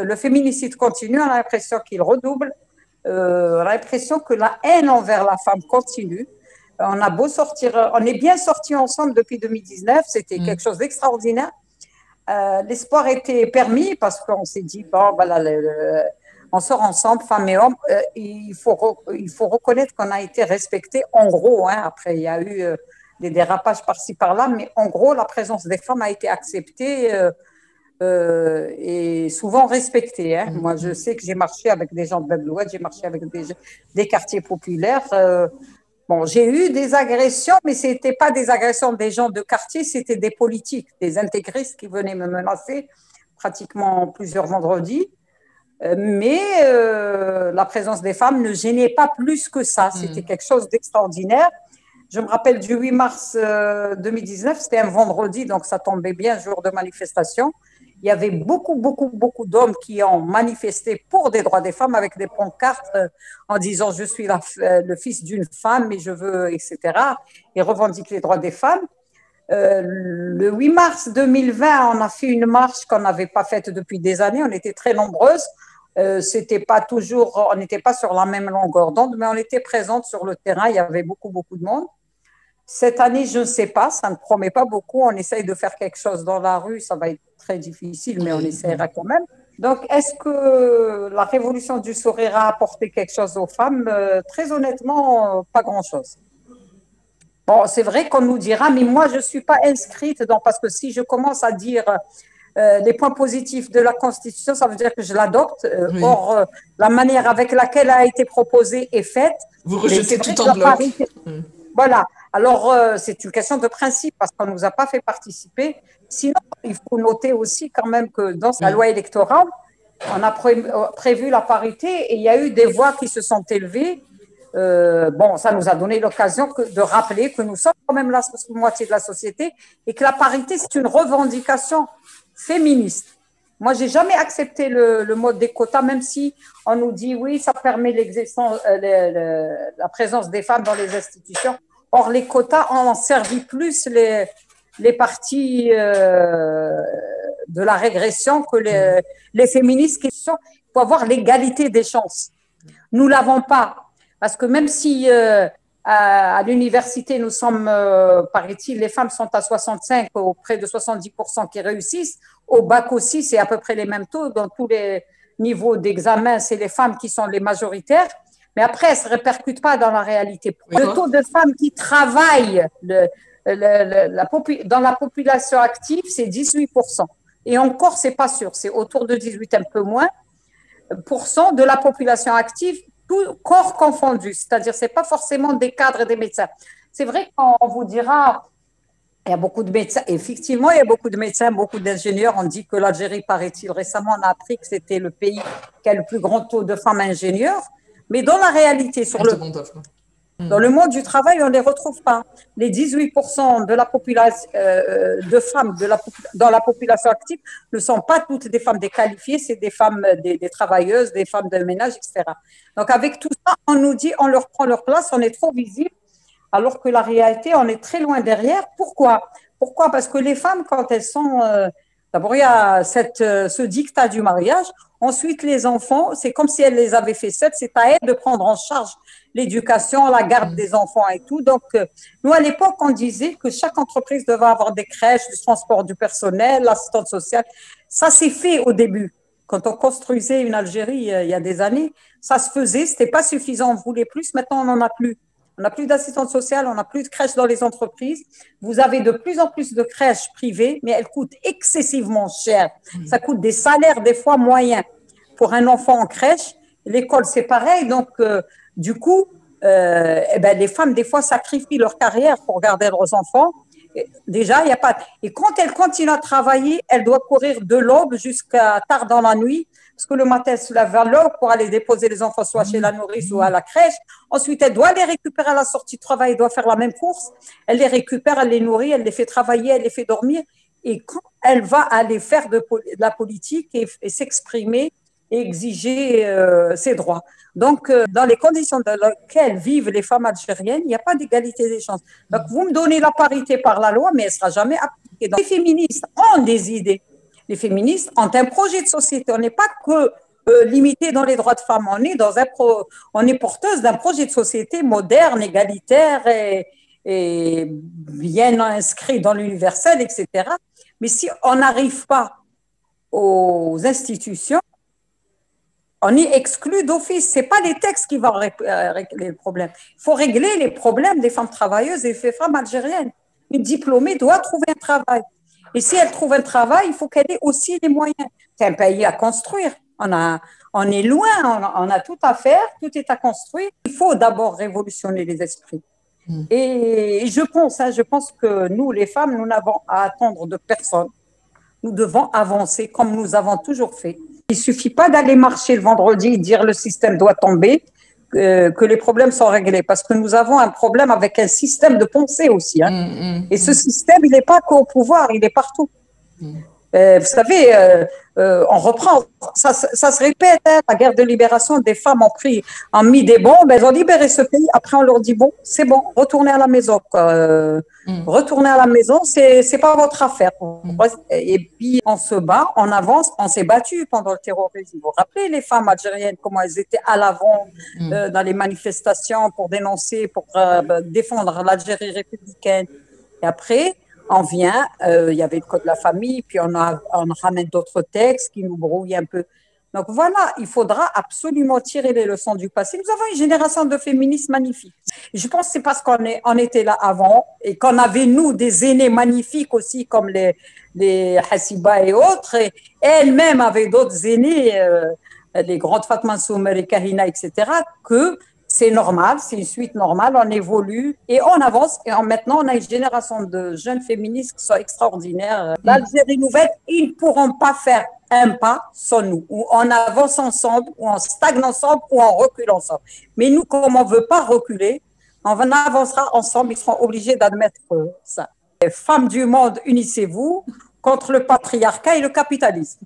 Le féminicide continue, on a l'impression qu'il redouble, on a l'impression que la haine envers la femme continue. On a beau sortir, on est bien sortis ensemble depuis 2019, c'était quelque chose d'extraordinaire. L'espoir était permis parce qu'on s'est dit, bon, voilà, on sort ensemble, femmes et hommes. Il faut reconnaître qu'on a été respectés, en gros. Hein, après, il y a eu des dérapages par-ci, par-là, mais en gros, la présence des femmes a été acceptée et souvent respectée. Hein. Moi, je sais que j'ai marché avec des gens de Bab-el-Oued, j'ai marché avec des quartiers populaires. Bon, j'ai eu des agressions, mais ce n'était pas des agressions des gens de quartier, c'était des politiques, des intégristes qui venaient me menacer pratiquement plusieurs vendredis. Mais la présence des femmes ne gênait pas plus que ça. C'était quelque chose d'extraordinaire. Je me rappelle du 8 mars 2019, c'était un vendredi, donc ça tombait bien, jour de manifestation. Il y avait beaucoup d'hommes qui ont manifesté pour des droits des femmes avec des pancartes en disant « je suis le fils d'une femme et je veux, etc. » et revendiquent les droits des femmes. Le 8 mars 2020, on a fait une marche qu'on n'avait pas faite depuis des années. On était très nombreuses. C'était pas toujours, on n'était pas sur la même longueur d'onde, mais on était présentes sur le terrain. Il y avait beaucoup de monde. Cette année, je ne sais pas, ça ne promet pas beaucoup. On essaye de faire quelque chose dans la rue, ça va être très difficile, mais on essaiera quand même. Donc, est-ce que la révolution du sourire a apporté quelque chose aux femmes? Très honnêtement, pas grand-chose. Bon, c'est vrai qu'on nous dira, mais moi, je ne suis pas inscrite parce que si je commence à dire les points positifs de la Constitution, ça veut dire que je l'adopte. Or, la manière avec laquelle elle a été proposée est faite. Vous rejetez tout en bloc. Voilà. Alors, c'est une question de principe parce qu'on ne nous a pas fait participer. Sinon, il faut noter aussi quand même que dans la loi électorale, on a prévu la parité et il y a eu des voix qui se sont élevées. Bon, ça nous a donné l'occasion de rappeler que nous sommes quand même la moitié de la société et que la parité, c'est une revendication féministe. Moi, j'ai jamais accepté le mode des quotas, même si on nous dit oui, ça permet la présence des femmes dans les institutions. Or, les quotas ont servi plus les partis de la régression que les féministes qui sont. Il faut avoir l'égalité des chances. Nous l'avons pas. Parce que même si à l'université, nous sommes, paraît-il, les femmes sont à 65, auprès de 70% qui réussissent, au bac aussi, c'est à peu près les mêmes taux. Dans tous les niveaux d'examen, c'est les femmes qui sont les majoritaires. Mais après, elles ne se répercutent pas dans la réalité. Le taux de femmes qui travaillent dans la population active, c'est 18%. Et encore, ce n'est pas sûr, c'est autour de 18, un peu moins, % de la population active, tout corps confondu, c'est-à-dire ce n'est pas forcément des cadres et des médecins. C'est vrai qu'on vous dira, il y a beaucoup de médecins, effectivement, il y a beaucoup de médecins, beaucoup d'ingénieurs. On dit que l'Algérie, paraît-il, récemment, on a appris que c'était le pays qui a le plus grand taux de femmes ingénieurs. Mais dans la réalité, dans le monde du travail, on ne les retrouve pas. Les 18% de la population de femmes dans la population active ne sont pas toutes des femmes déqualifiées, c'est des femmes, des travailleuses, des femmes de ménage, etc. Donc, avec tout ça, on nous dit, on leur prend leur place, on est trop visible, alors que la réalité, on est très loin derrière. Pourquoi? Parce que les femmes, quand elles sont… d'abord, il y a ce dictat du mariage. Ensuite, les enfants, c'est comme si elles les avaient fait seules. C'est à elles de prendre en charge l'éducation, la garde des enfants et tout. Donc, nous, à l'époque, on disait que chaque entreprise devait avoir des crèches, du transport du personnel, l'assistante sociale. Ça s'est fait au début. Quand on construisait une Algérie il y a des années, ça se faisait, ce n'était pas suffisant, on voulait plus. Maintenant, on n'en a plus. On n'a plus d'assistante sociale, on n'a plus de crèches dans les entreprises. Vous avez de plus en plus de crèches privées, mais elles coûtent excessivement cher. Ça coûte des salaires, des fois, moyens pour un enfant en crèche. L'école, c'est pareil. Donc, du coup, les femmes, des fois, sacrifient leur carrière pour garder leurs enfants. Déjà, il n'y a pas… Et quand elles continuent à travailler, elles doivent courir de l'aube jusqu'à tard dans la nuit, parce que le matin, elles se lèvent à l'aube pour aller déposer les enfants soit chez la nourrice ou à la crèche. Ensuite, elle doit les récupérer à la sortie de travail, elle doit faire la même course. Elle les récupère, elle les nourrit, elle les fait travailler, elle les fait dormir. Et quand elle va aller faire de la politique et s'exprimer et exiger ses droits. Donc, dans les conditions dans lesquelles vivent les femmes algériennes, il n'y a pas d'égalité des chances. Donc, vous me donnez la parité par la loi, mais elle ne sera jamais appliquée. Donc, les féministes ont des idées. les féministes ont un projet de société. On n'est pas que limité dans les droits de femmes, on est porteuse d'un projet de société moderne, égalitaire et bien inscrit dans l'universel, etc. Mais si on n'arrive pas aux institutions, on est exclu d'office. Ce n'est pas les textes qui vont régler le problème. Il faut régler les problèmes des femmes travailleuses et des femmes algériennes. Une diplômée doit trouver un travail. Et si elle trouve un travail, il faut qu'elle ait aussi les moyens. C'est un pays à construire. On est loin, on a tout à faire, tout est à construire. Il faut d'abord révolutionner les esprits. Et je pense que nous, les femmes, nous n'avons à attendre de personne. Nous devons avancer comme nous avons toujours fait. Il ne suffit pas d'aller marcher le vendredi et dire le système doit tomber, que les problèmes sont réglés, parce que nous avons un problème avec un système de pensée aussi. Et ce système, il n'est pas qu'au pouvoir, il est partout. Vous savez, on reprend, ça se répète, la guerre de libération, des femmes ont mis des bombes, elles ont libéré ce pays, après on leur dit, bon, c'est bon, retournez à la maison. Retournez à la maison, c'est pas votre affaire. Et puis on se bat, on avance, on s'est battu pendant le terrorisme. Vous vous rappelez les femmes algériennes, comment elles étaient à l'avant dans les manifestations pour dénoncer, pour défendre l'Algérie républicaine. Et après, on vient, il y avait le code de la famille, puis on ramène d'autres textes qui nous brouillent un peu. Donc voilà, il faudra absolument tirer les leçons du passé. Nous avons une génération de féministes magnifiques. Je pense que c'est parce qu'on était là avant et qu'on avait, nous, des aînés magnifiques aussi, comme les Hassiba et autres. Et elles-mêmes avaient d'autres aînés, les grandes Fatma Soumer et Kahina, etc., que c'est normal, c'est une suite normale, on évolue et on avance. Et maintenant, on a une génération de jeunes féministes qui sont extraordinaires. L'Algérie nouvelle, ils ne pourront pas faire un pas sans nous. Ou on avance ensemble, ou on stagne ensemble, ou on recule ensemble. Mais nous, comme on ne veut pas reculer, on avancera ensemble, ils seront obligés d'admettre ça. Femmes du monde, unissez-vous contre le patriarcat et le capitalisme.